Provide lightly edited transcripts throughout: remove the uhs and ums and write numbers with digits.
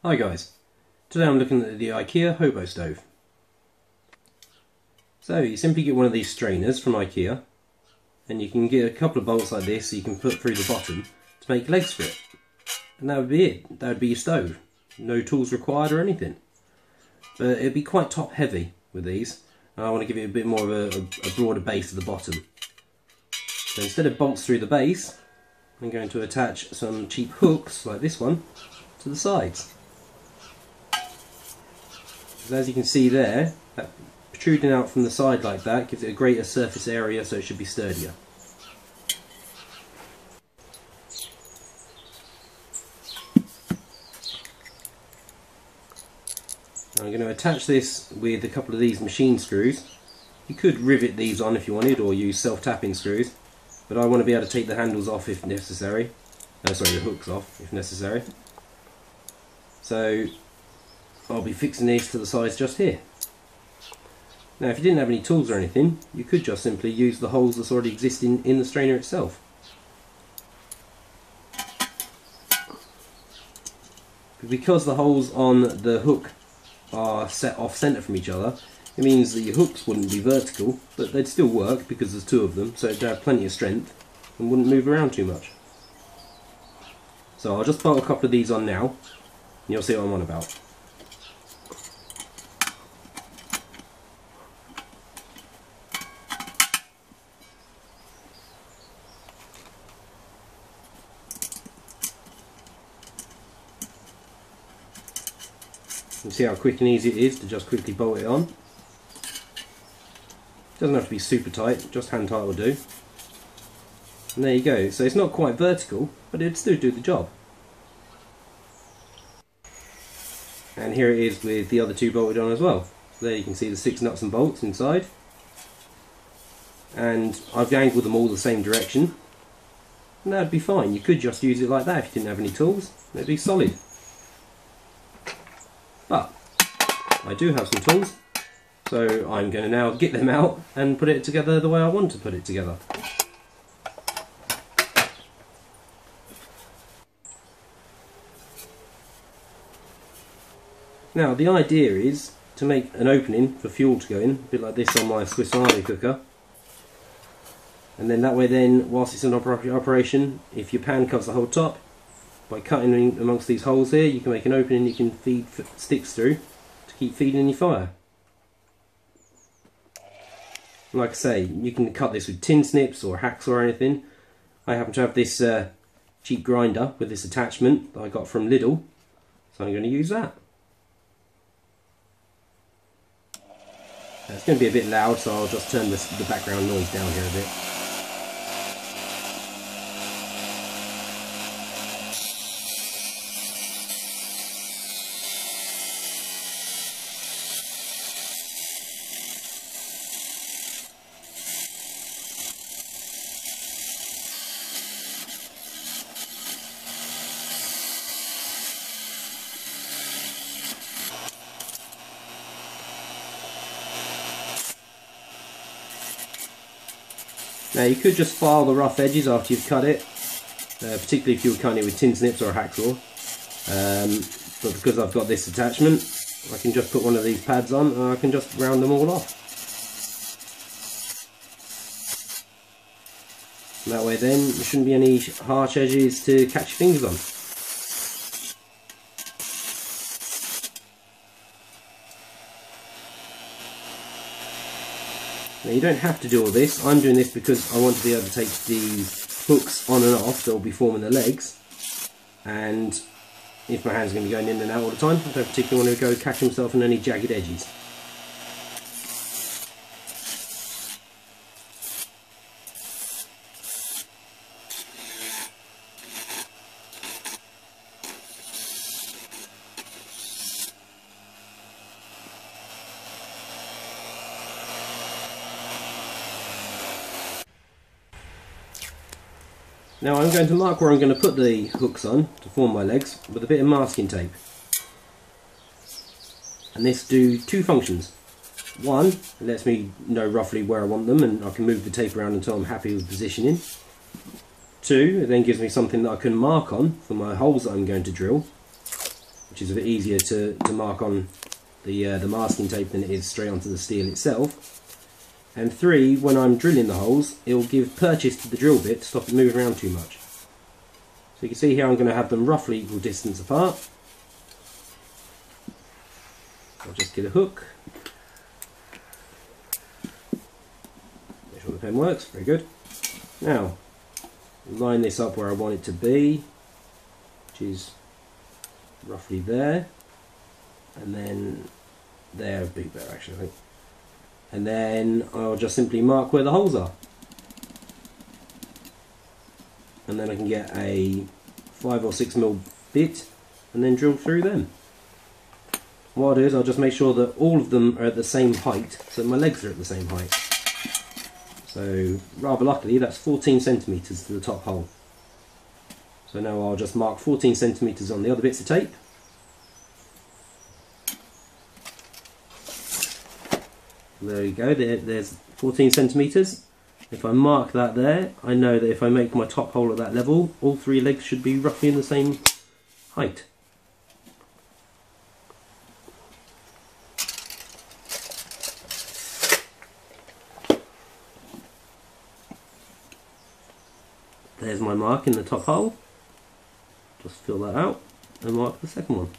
Hi guys, today I'm looking at the IKEA Hobo stove. So you simply get one of these strainers from IKEA and you can get a couple of bolts like this so you can put through the bottom to make legs for it. And that would be it, that would be your stove. No tools required or anything. But it'd be quite top heavy with these. And I want to give it a bit more of a broader base at the bottom. So instead of bolts through the base, I'm going to attach some cheap hooks like this one to the sides. As you can see there, that protruding out from the side like that gives it a greater surface area, so it should be sturdier. Now I'm going to attach this with a couple of these machine screws. You could rivet these on if you wanted, or use self-tapping screws, but I want to be able to take the handles off if necessary. Sorry, the hooks off if necessary. So I'll be fixing these to the sides just here. Now if you didn't have any tools or anything, you could just simply use the holes that's already existing in the strainer itself. But because the holes on the hook are set off centre from each other, it means that your hooks wouldn't be vertical, but they'd still work because there's two of them, so it'd have plenty of strength and wouldn't move around too much. So I'll just bolt a couple of these on now, and you'll see what I'm on about. You see how quick and easy it is to just quickly bolt it on. Doesn't have to be super tight, just hand tight will do. And there you go. So it's not quite vertical, but it'd still do the job. And here it is with the other two bolted on as well. So there you can see the 6 nuts and bolts inside. And I've angled them all the same direction. And that'd be fine. You could just use it like that if you didn't have any tools. It'd be solid. But I do have some tools, so I'm going to now get them out and put it together the way I want to put it together. Now the idea is to make an opening for fuel to go in, a bit like this on my Swiss Army cooker. And then that way then, whilst it's in operation, if your pan covers the whole top, by cutting in amongst these holes here, you can make an opening you can feed sticks through to keep feeding your fire. Like I say, you can cut this with tin snips or hacks or anything. I happen to have this cheap grinder with this attachment that I got from Lidl, so I'm going to use that. It's going to be a bit loud, so I'll just turn the background noise down here a bit. Now you could just file the rough edges after you've cut it, particularly if you were cutting it with tin snips or a hacksaw. But because I've got this attachment, I can just put one of these pads on and I can just round them all off. And that way then there shouldn't be any harsh edges to catch your fingers on. Now you don't have to do all this. I'm doing this because I want to be able to take the hooks on and off that will be forming the legs, and if my hand's going to be going in and out all the time, I don't particularly want to go catch myself on any jagged edges. Now I'm going to mark where I'm going to put the hooks on to form my legs with a bit of masking tape. And this do two functions. One, it lets me know roughly where I want them and I can move the tape around until I'm happy with positioning. Two, it then gives me something that I can mark on for my holes that I'm going to drill. which is a bit easier to mark on the masking tape than it is straight onto the steel itself. And 3, when I'm drilling the holes, it will give purchase to the drill bit to stop it moving around too much. So you can see here I'm going to have them roughly equal distance apart. I'll just get a hook. Make sure the pen works, very good. Now, line this up where I want it to be, which is roughly there, and then there would be better actually, I think. And then I'll just simply mark where the holes are. And then I can get a 5 or 6mm bit and then drill through them. What I'll do is I'll just make sure that all of them are at the same height, so my legs are at the same height. So rather luckily that's 14 centimetres to the top hole. So now I'll just mark 14 centimetres on the other bits of tape. There you go, there's 14 centimetres. If I mark that there, I know that if I make my top hole at that level, all 3 legs should be roughly in the same height. There's my mark in the top hole. Just fill that out and mark the second one.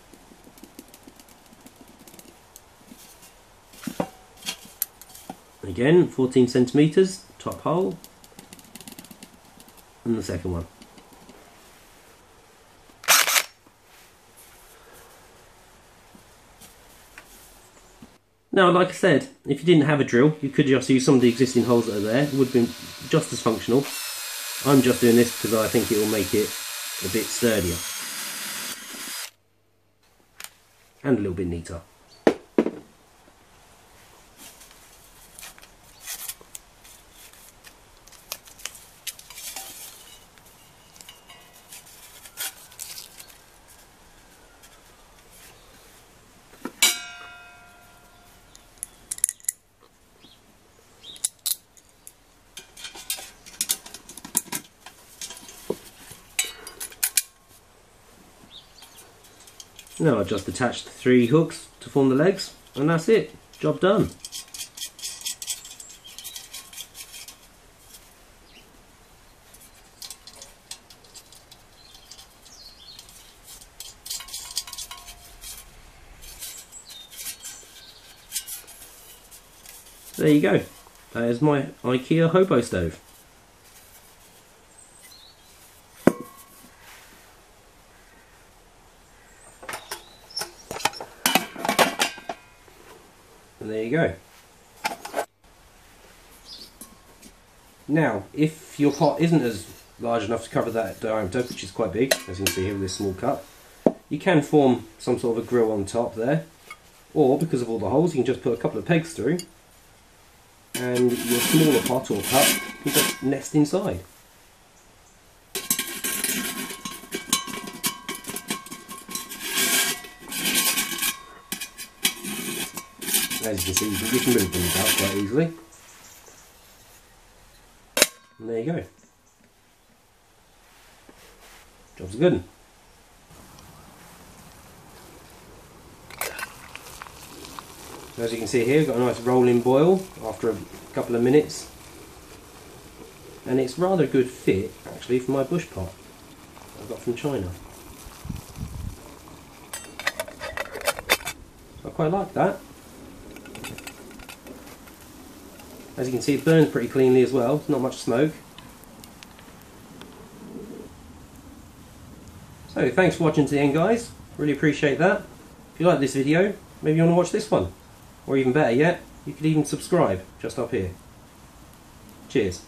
Again, 14 centimetres, top hole, and the second one. Now, like I said, if you didn't have a drill, you could just use some of the existing holes that are there. It would have been just as functional. I'm just doing this because I think it will make it a bit sturdier and a little bit neater. Now I've just attached 3 hooks to form the legs, and that's it, job done. There you go, that is my IKEA Hobo stove. And there you go. Now, if your pot isn't as large enough to cover that diameter, which is quite big, as you can see here with this small cup, you can form some sort of a grill on top there, or because of all the holes, you can just put a couple of pegs through, and your smaller pot or cup can just nest inside. As you can see, you can move them about quite easily. And there you go. Job's good. As you can see here, we've got a nice rolling boil after a couple of minutes. And it's rather a good fit, actually, for my bush pot I got from China. I quite like that. As you can see, it burns pretty cleanly as well, not much smoke. So thanks for watching to the end, guys, really appreciate that. If you like this video, maybe you want to watch this one, or even better yet, you could even subscribe just up here. Cheers.